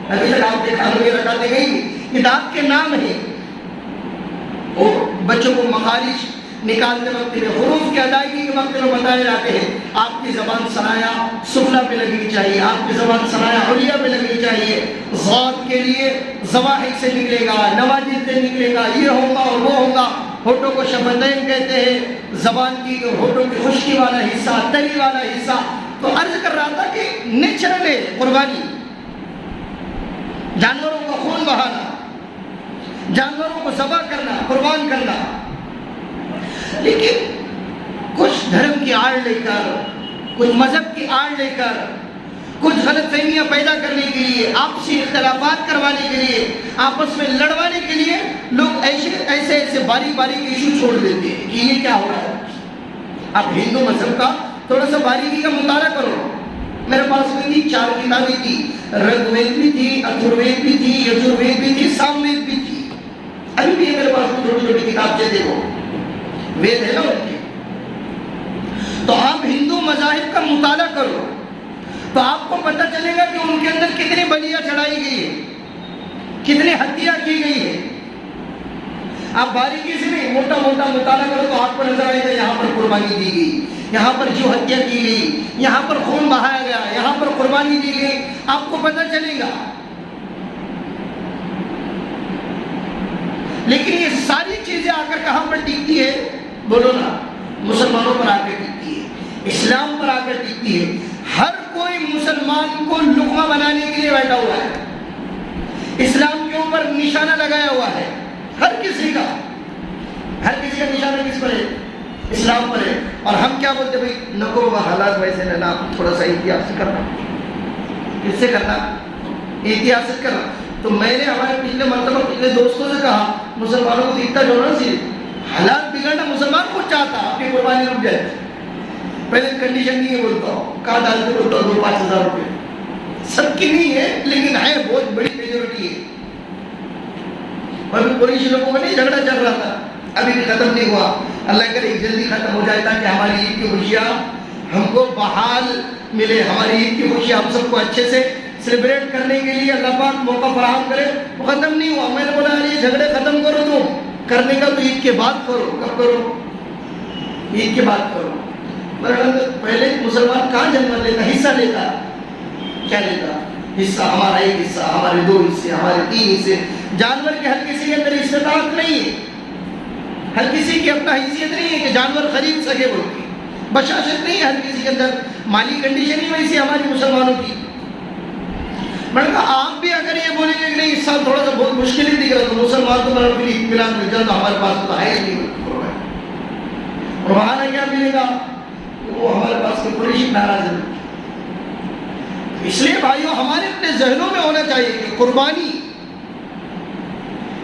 ابھی تک آپ کے کانوں میں رکھاتے گئی. یہ دانت کے نام ہیں. اور بچوں کو مخارج نکالتے وقت میں حروف کی ادائیگی کے وقت میں بتائے جاتے ہیں آپ کی زبان سرایا سفلا پہ لگنی چاہیے، آپ کی زبان سرایا علیا پہ لگنی چاہیے. ذات کے لیے زواحق سے نکلے گا، نواجذ سے نکلے گا، یہ ہوگا اور وہ ہوگا. ہونٹوں کو شفتین کہتے ہیں، زبان کی ہونٹوں کی خشکی والا حصہ، تلی والا حصہ. تو عرض کر رہا تھا کہ نیچرل ہے قربانی، جانوروں کا خون بہانا، جانوروں کو ذبح کرنا، قربان کرنا. لیکن کچھ دھرم کی آڑ لے کر، کچھ مذہب کی آڑ لے کر، کچھ غلط فہمیاں پیدا کرنے کے لیے، آپسی اختلافات کروانے کے لیے، آپس میں لڑوانے کے لیے لوگ ایسے باریک ایشو چھوڑ دیتے ہیں کہ یہ کیا ہو رہا ہے. آپ ہندو مذہب کا تھوڑا سا باریکی کا مطالعہ کرو. میرے پاس میں تھی 4 کتابیں تھی، رگ وید بھی تھی، اتھروید بھی تھی، یجروید بھی تھی، سام وید بھی تھی. ابھی بھی میرے پاس میں چھوٹی چھوٹی کتاب سے دیکھو، وید ہے نا ان کے. تو آپ ہندو مذاہب کا مطالعہ کرو تو آپ کو پتہ چلے گا کہ ان کے اندر کتنی بلیاں چڑھائی گئی ہے، کتنی ہتیا کی گئی ہے. آپ باریکی سے نہیں، موٹا مطالعہ کرو تو آپ کو نظر آئے گا یہاں پر قربانی دی گئی، یہاں پر جو ہتیا کی گئی، یہاں پر خون بہایا گیا، یہاں پر قربانی دی گئی. آپ کو پتہ چلے گا. لیکن یہ ساری چیزیں آ کر کہاں پر ٹکتی ہے؟ بولو نا. مسلمانوں پر آ کر ٹکتی ہے، اسلام پر آ کر ٹکتی ہے. ہر کوئی مسلمان کو لقمہ بنانے کے لیے بیٹھا ہوا ہے، اسلام کے اوپر نشانہ لگایا ہوا ہے. ہر کسی کا نشانہ کس پر ہے؟ اسلام پر ہے. اور ہم کیا بولتے بھائی نکو وہ حالات ویسے لینا، تھوڑا سا احتیاط سے کرنا. کس سے کرنا؟ احتیاط سے کرنا. تو میں نے ہمارے پچھلے دوستوں سے کہا مسلمانوں کو اتنا جو نا صرف حالات بگڑنا مسلمان کو چاہتا اپنی قربانی رک جائے. پہلے کنڈیشن نہیں ہے بولتا ہوں، کہاں ڈالتے بولتا ہوں 2-5 ہزار روپے. سب کی نہیں ہے لیکن ہے بہت بڑی میجورٹی ہے. اور قریشی لوگوں کا نہیں جھگڑا چل رہا تھا، ابھی بھی ختم نہیں ہوا. اللہ کرے جلدی ختم ہو جائے تاکہ ہماری عید کی خوشیاں ہم کو بحال ملے، ہماری عید کی خوشیاں ہم سب کو اچھے سے سیلیبریٹ کرنے کے لیے اللہ پاک موقع فراہم کرے۔ وہ ختم نہیں ہوا، میں نے بولا یہ جھگڑے ختم کرو، تو کرنے کا تو عید کے بعد کرو۔ کب کرو؟ عید کے بعد کرو۔ پہلے مسلمان کہاں جنم لیتا، حصہ لیتا، کیا لیتا؟ حصہ، ہمارا ایک حصہ، ہمارے 2 حصے، ہمارے 3 حصے۔ جانور کے ہر کسی کے اندر استطاعت نہیں ہے، ہر کسی کی اپنا حیثیت نہیں ہے کہ جانور خرید سکے، بول کے بشاشت نہیں ہے ہر کسی کے اندر، مالی کنڈیشن ہی ویسی ہماری مسلمانوں کی۔ میں نے کہا آپ بھی اگر یہ بولیں گے کہ نہیں اس سال تھوڑا سا بہت مشکل ہی دکھ رہا، تو مسلمان تو اطمینان مل جائے، تو ہمارے پاس تو ہے ہی نہیں، اور وہاں کیا ملے گا؟ وہ ہمارے پاس کوئی پریشان ناراض ہے۔ اس لیے بھائیوں ہمارے اپنے ذہنوں میں ہونا چاہیے کہ قربانی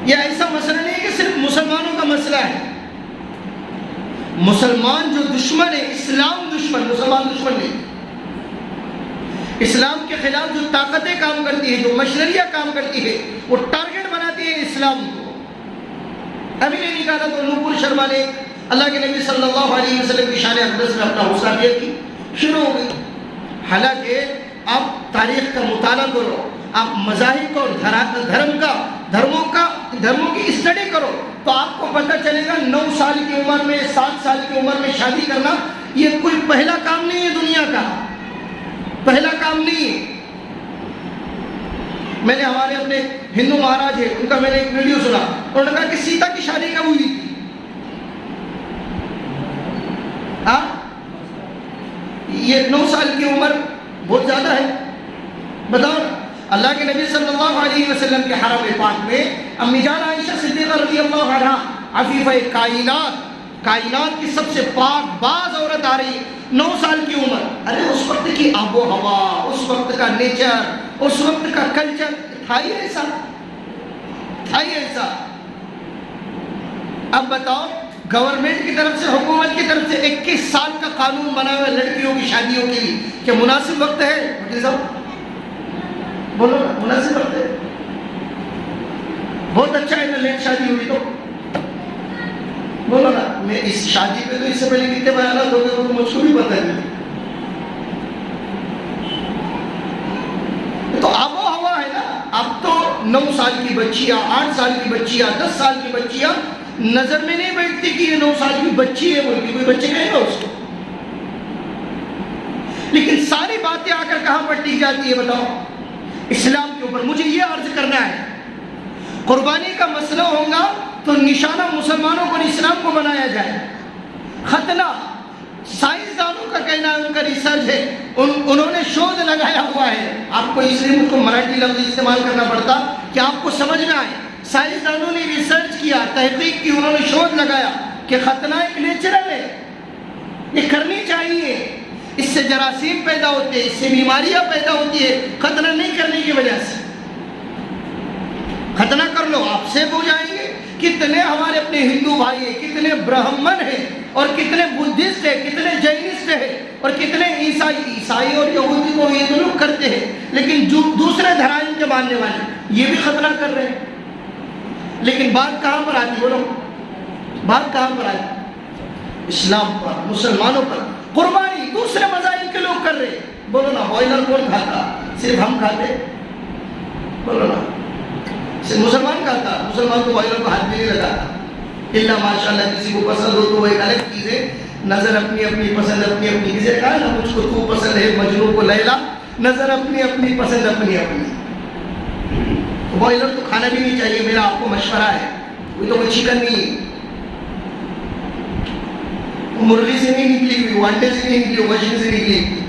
یہ ایسا مسئلہ نہیں کہ صرف مسلمانوں کا مسئلہ ہے۔ مسلمان جو دشمن ہے، اسلام دشمن، مسلمان دشمن نہیں۔ اسلام کے خلاف جو طاقتیں کام کرتی ہے، جو مشنریاں کام کرتی ہے، وہ ٹارگٹ بناتی ہے اسلام کو۔ ابھی نے نکالا تو نوپور شرما نے اللہ کے نبی صلی اللہ علیہ وسلم کی شان اقدس میں اپنا غصہ دیا کی شروع ہو گئی۔ حالانکہ آپ تاریخ کا مطالعہ کرو، آپ مذاہب کو اور دھرموں کی اسٹڈی کرو، تو آپ کو پتہ چلے گا 9 سال کی عمر میں، 7 سال کی عمر میں شادی کرنا یہ کوئی پہلا کام نہیں ہے، دنیا کا پہلا کام نہیں ہے۔ میں نے ہمارے اپنے ہندو مہاراج ہیں، ان کا میں نے ایک ویڈیو سنا، انہوں نے کہا کہ سیتا کی شادی کب ہوئی تھی؟ یہ 9 سال کی عمر بہت زیادہ ہے، بتاؤ۔ اللہ کے نبی صلی اللہ علیہ وسلم کے حرم پاک میں امی جان عائشہ صدیقہ رضی اللہ عنہا، عفیفہ کائنات کی سب سے پاک باز عورت آ رہی، 9 سال کی عمر۔ ارے اس وقت کی آب و ہوا، اس وقت کا نیچر، اس وقت کا کلچر تھا ہی ایسا۔ اب بتاؤ، گورنمنٹ کی طرف سے، حکومت کی طرف سے 21 سال کا قانون بنا ہوا ہے لڑکیوں کی شادیوں کے لیے، کہ مناسب وقت ہے؟ وکیل صاحب بولو نا، مناسب وقت ہے؟ بہت اچھا ہے نا، لیٹ شادی ہوئی تو بولو نا۔ میں اس شادی پہ تو اس سے پہلے کتنے بیانات ہو گئے وہ تو مجھ کو بھی پتہ نہیں۔ تو آب و ہوا ہے نا، اب تو 9 سال کی بچیاں، 8 سال کی بچیاں، 10 سال کی بچیاں نظر میں نہیں بیٹھتی کہ یہ 9 سال کی بچی ہے، بولتی کوئی بچے کہے گا اس کو۔ لیکن ساری باتیں آ کر کہاں پر ٹک جاتی ہے بتاؤ؟ اسلام کے اوپر۔ مجھے یہ عرض کرنا ہے، قربانی کا مسئلہ ہوگا تو نشانہ مسلمانوں کو، اسلام کو بنایا جائے۔ ختنہ سائنسدانوں کا کہنا ہے، ان کا ریسرچ ہے، انہوں نے شودھ لگایا ہوا ہے۔ آپ کو اس لیے مجھ کو مراٹھی لفظ استعمال کرنا پڑتا کہ آپ کو سمجھ میں آئے۔ سائنسدانوں نے ریسرچ کیا، تحقیق کی، انہوں نے شودھ لگایا کہ ختنہ ایک نیچرل ہے، یہ کرنی چاہیے، اس سے جراثیم پیدا ہوتے ہیں، اس سے بیماریاں پیدا ہوتی ہے، ختنہ نہیں کرنے کی وجہ سے۔ ختنہ کر لو، آپ سیف ہو جائیں گے۔ کتنے ہمارے اپنے ہندو بھائی ہیں، کتنے برہمن ہیں، اور کتنے بدھسٹ ہیں، کتنے جینسٹ ہیں، اور کتنے عیسائی اور یہودی کو یہ لوگ کرتے ہیں، لیکن جو دوسرے دھرائم کے ماننے والے یہ بھی ختنہ کر رہے ہیں۔ لیکن بات کہاں پر آتی، بولو بات کہاں پر آتی؟ اسلام پر، مسلمانوں پر۔ قربانی دوسرے مذاہب کے لوگ کر رہے، بولو نا بوائلر کون کھاتا؟ صرف ہم کھاتے؟ بولو نا، صرف مسلمان کھاتا؟ مسلمان تو بوائلر کو ہاتھ بھی نہیں لگاتا، اللہ ماشاءاللہ کسی کو پسند ہو تو وہ ایک الگ چیز ہے، نظر اپنی اپنی، پسند اپنی اپنی۔ کسی نے کہا نا مجھ کو تو پسند ہے، مجنوں کو لیلا، نظر اپنی اپنی، پسند اپنی اپنی۔ بوائلر تو کھانا بھی نہیں چاہیے، میرا آپ کو مشورہ ہے، وہ تو کوئی چکن نہیں ہے، مرغی سے نہیں نکلی ہوئی، وانڈے سے نہیں نکلی، وشن سے نکلی ہوئی۔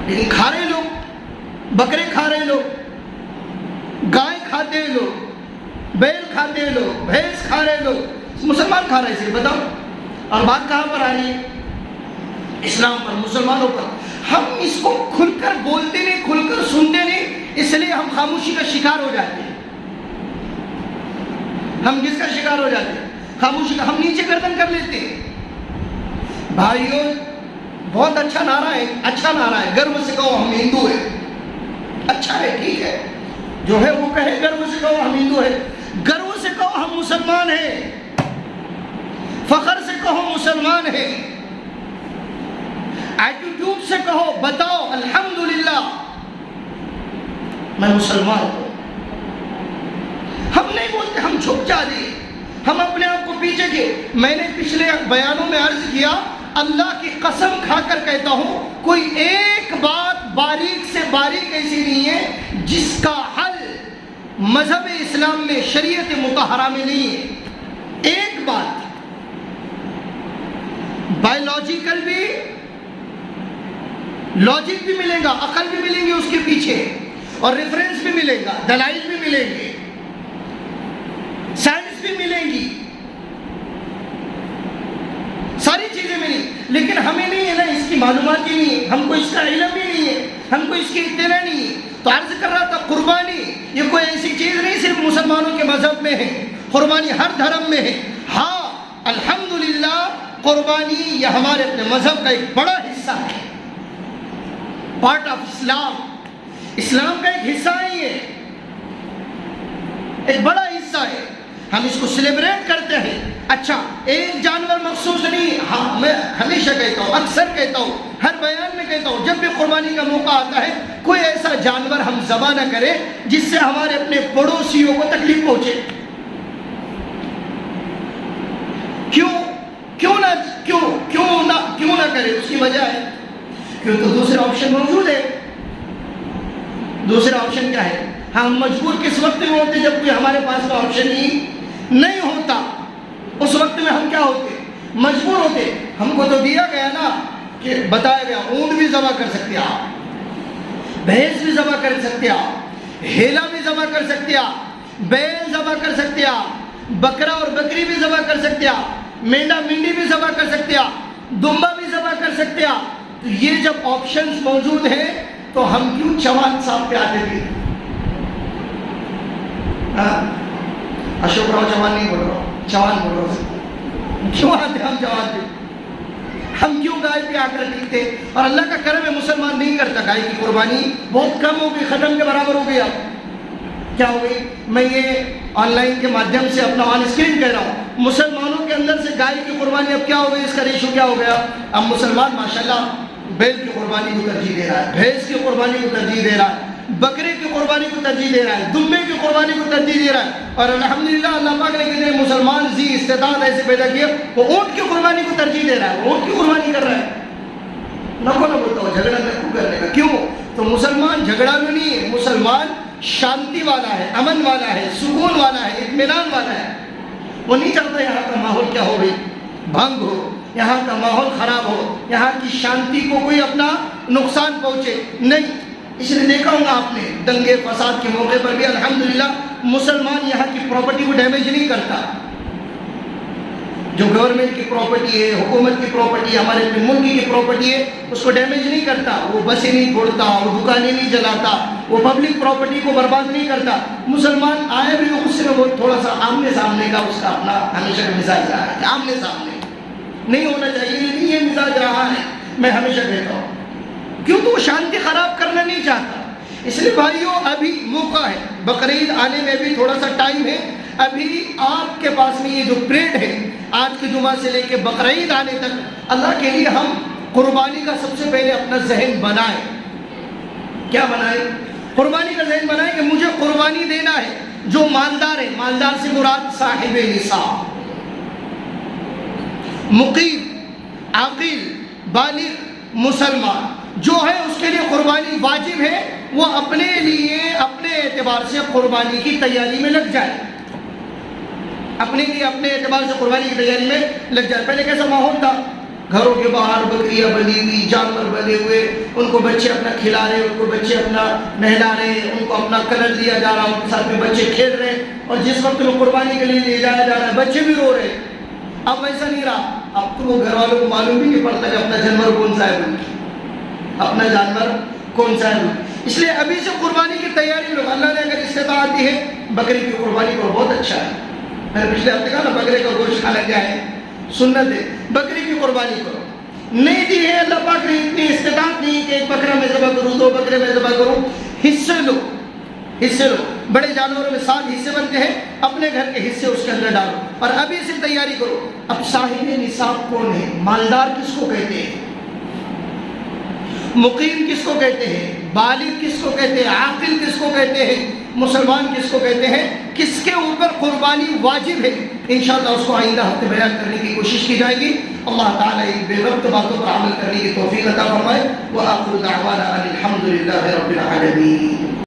لیکن کھا رہے لوگ، بکرے کھا رہے لوگ، گائے کھاتے ہیں لوگ، بیل کھاتے ہیں لوگ، بھینس کھا رہے لوگ، مسلمان کھا رہے ہیں بتاؤ۔ اور بات کہاں پر آ رہی ہے؟ اسلام پر، مسلمانوں پر۔ ہم اس کو کھل کر بولتے نہیں، کھل کر سنتے نہیں، اس لیے ہم خاموشی کا شکار ہو جاتے ہیں۔ ہم کس کا شکار ہو جاتے ہیں؟ خاموشی کا۔ ہم نیچے گردن کر لیتے ہیں۔ بھائیوں بہت اچھا نعرہ ہے، اچھا نعرہ ہے، گرو سے کہو ہم ہندو ہیں، اچھا ہے، ٹھیک ہے، جو ہے وہ کہے گرو سے کہو ہم ہندو ہیں، گرو سے کہو ہم مسلمان ہیں۔ فخر سے کہو مسلمان ہے، ایٹیٹیوڈ سے کہو، بتاؤ الحمدللہ میں مسلمان ہوں۔ ہم نہیں بولتے، ہم چھپ جاتے، ہم اپنے آپ کو پیچھے کے۔ میں نے پچھلے بیانوں میں عرض کیا، اللہ کی قسم کھا کر کہتا ہوں، کوئی ایک بات باریک سے باریک ایسی نہیں ہے جس کا حل مذہب اسلام میں، شریعت مطہرہ میں نہیں ہے۔ ایک بات بایولوجیکل بھی، لاجک بھی ملے گا، عقل بھی ملیں گی اس کے پیچھے، اور ریفرنس بھی ملے گا، دلائل بھی ملیں گے، سائنس بھی ملیں گی، ساری چیزیں ملی، لیکن ہمیں نہیں ہے نا، اس کی معلومات ہی نہیں ہے، ہم کو اس کا علم ہی نہیں ہے، ہم کو اس کی اطلاع نہیں ہے۔ تو عرض کر رہا تھا، قربانی یہ کوئی ایسی چیز نہیں صرف مسلمانوں کے مذہب میں ہے، قربانی ہر دھرم میں ہے۔ ہاں الحمدللہ قربانی یہ ہمارے اپنے مذہب کا ایک بڑا حصہ ہے، پارٹ آف اسلام، اسلام کا ایک حصہ ہی ہے، ایک بڑا حصہ ہے، ہم اس کو سیلیبریٹ کرتے ہیں۔ اچھا ایک جانور مخصوص نہیں، ہاں میں ہمیشہ کہتا ہوں، اکثر کہتا ہوں، ہر بیان میں کہتا ہوں، جب بھی قربانی کا موقع آتا ہے کوئی ایسا جانور ہم ذبح نہ کرے جس سے ہمارے اپنے پڑوسیوں کو تکلیف پہنچے۔ کیوں نہ کرے؟ اس کی وجہ ہے کیوں تو دوسرا آپشن موجود ہے۔ دوسرا آپشن کیا ہے؟ ہم مجبور کس وقت میں ہوتے؟ جب کوئی ہمارے پاس کا آپشن ہی نہیں ہوتا، اس وقت میں ہم کیا ہوتے؟ مجبور ہوتے۔ ہم کو تو دیا گیا نا، کہ بتایا گیا اونٹ بھی ذبح کر سکتے آپ، بھینس بھی ذبح کر سکتے آپ، ہیلا بھی ذبح کر سکتے آپ، بیل ذبح کر سکتے آپ، بکرا اور بکری بھی ذبح کر سکتے آپ، مینڈا مینڈی بھی ذبح کر سکتے آپ، دمبا بھی ذبح کر سکتے آپ۔ تو یہ جب آپشنز موجود ہیں تو ہم کیوں چوان صاحب پہ آتے تھے؟ اشوک راؤ چوان نہیں بول رہا ہوں، چوان بول رہا ہوں۔ کیوں آتے ہم چوان پہ؟ ہم کیوں گائے پہ آ کر ٹکتے؟ اور اللہ کا کرم ہے مسلمان نہیں کرتا، گائے کی قربانی بہت کم ہو گئی، ختم کے برابر ہو گئی۔ اب کیا ہو گئی؟ میں یہ آن لائن کے مادھیم سے اپنا آن اسکرین کہہ رہا ہوں، مسلمانوں کے اندر سے گائے کی قربانی اب کیا ہو گئی؟ اس کا ریشو کیا ہو گیا؟ اب مسلمان ماشاءاللہ بیل کی قربانی کو ترجیح دے رہا ہے، بھینس کی قربانی کو ترجیح دے رہا ہے، بکرے کی قربانی کو ترجیح دے رہا ہے، دمبے کی قربانی کو ترجیح دے رہا ہے۔ اور الحمدللہ اللہ پاک نے کتنے مسلمان ذی استطاعت ایسے پیدا کیے، وہ اونٹ کی قربانی کو ترجیح دے رہا ہے، اونٹ کی قربانی کر رہا ہے۔ نہ بولتا ہو جھگڑا نہ کرنے کا، کیوں؟ تو مسلمان جھگڑا میں نہیں ہے، مسلمان شانتی والا ہے، امن والا ہے، سکون والا ہے، اطمینان والا ہے۔ وہ نہیں چاہتا یہاں کا ماحول کیا ہو گئی، بھنگ ہو، یہاں کا ماحول خراب ہو، یہاں کی شانتی کو کوئی اپنا نقصان پہنچے، نہیں۔ اس لیے دیکھا ہوگا آپ نے دنگے فساد کے موقع پر بھی الحمدللہ مسلمان یہاں کی پراپرٹی کو ڈیمیج نہیں کرتا۔ جو گورنمنٹ کی پراپرٹی ہے، حکومت کی پراپرٹی ہے، ہمارے اپنے ملک کی پراپرٹی ہے، اس کو ڈیمیج نہیں کرتا، وہ بسیں نہیں پھوڑتا، وہ دکانیں نہیں جلاتا، وہ پبلک پراپرٹی کو برباد نہیں کرتا۔ مسلمان آئے بھی غصے میں وہ تھوڑا سا آمنے سامنے کا اس کا اپنا ہمیشہ کا مزاج رہا ہے، آمنے سامنے نہیں ہونا چاہیے، لیکن یہ مزاج رہا ہے، میں ہمیشہ کہتا ہوں۔ کیوں؟ تو وہ شانتی خراب کرنا نہیں چاہتا۔ اس لیے بھائیوں ابھی موقع ہے، بقرعید آنے میں بھی تھوڑا سا ٹائم ہے، ابھی آپ کے پاس میں یہ جو پریڈ ہے آج کے جمعہ سے لے کے بقرعید آنے تک، اللہ کے لیے ہم قربانی کا سب سے پہلے اپنا ذہن بنائیں۔ کیا بنائیں؟ قربانی کا ذہن بنائیں کہ مجھے قربانی دینا ہے۔ جو مالدار ہے، مالدار سے مراد صاحب نصاب، مقیم، عاقل، بالغ مسلمان جو ہے، اس کے لیے قربانی واجب ہے، وہ اپنے لیے اپنے اعتبار سے قربانی کی تیاری میں لگ جائے، اپنے لیے اپنے اعتبار سے قربانی کی تیاری میں لگ جائے۔ پہلے کیسا ماحول تھا؟ گھروں کے باہر بکریاں بندھی ہوئی، جانور بندھے ہوئے، ان کو بچے اپنا کھلا رہے، ان کو بچے اپنا نہلا رہے، ان کو اپنا کلر دیا جا رہا، ان کے ساتھ میں بچے کھیل رہے، اور جس وقت میں قربانی کے لیے لے جایا جا رہا ہے بچے بھی رو رہے۔ اب ویسا نہیں رہا، اب تو وہ گھر والوں کو معلوم بھی نہیں پڑتا کہ اپنا جانور کون سا ہے، اپنا جانور کون سا ہے۔ اس لیے ابھی سے قربانی کی تیاری لوگ، اللہ نے اگر استطاعت دی ہے بکری کی قربانی کو، بہت اچھا ہے۔ میں نے پچھلے ہفتے کہا نا بکرے کا گوشت کھانا کیا ہے؟ سنت ہے، بکری کی قربانی کرو۔ نہیں دی ہے اللہ پاک نے اتنی استطاعت نہیں کہ ایک بکرا میں ذبح کروں، 2 بکرے میں ذبح کروں، حصے لو، حصے لو۔ بڑے جانوروں میں 7 حصے بنتے ہیں، اپنے گھر کے حصے اس کے اندر ڈالو اور ابھی سے تیاری کرو۔ اب صاحب نصاب کون ہے؟ مالدار کس کو کہتے ہیں؟ مقیم کس کو کہتے ہیں؟ بالغ کس کو کہتے ہیں؟ عاقل کس کو کہتے ہیں؟ مسلمان کس کو کہتے ہیں؟ کس کے اوپر قربانی واجب ہے؟ انشاءاللہ اس کو آئندہ ہفتے بیان کرنے کی کوشش کی جائے گی۔ اللہ تعالیٰ ان بے وقت باتوں پر عمل کرنے کی توفیق عطا فرمائے۔ وآخر دعوانا ان الحمد للہ رب العالمین۔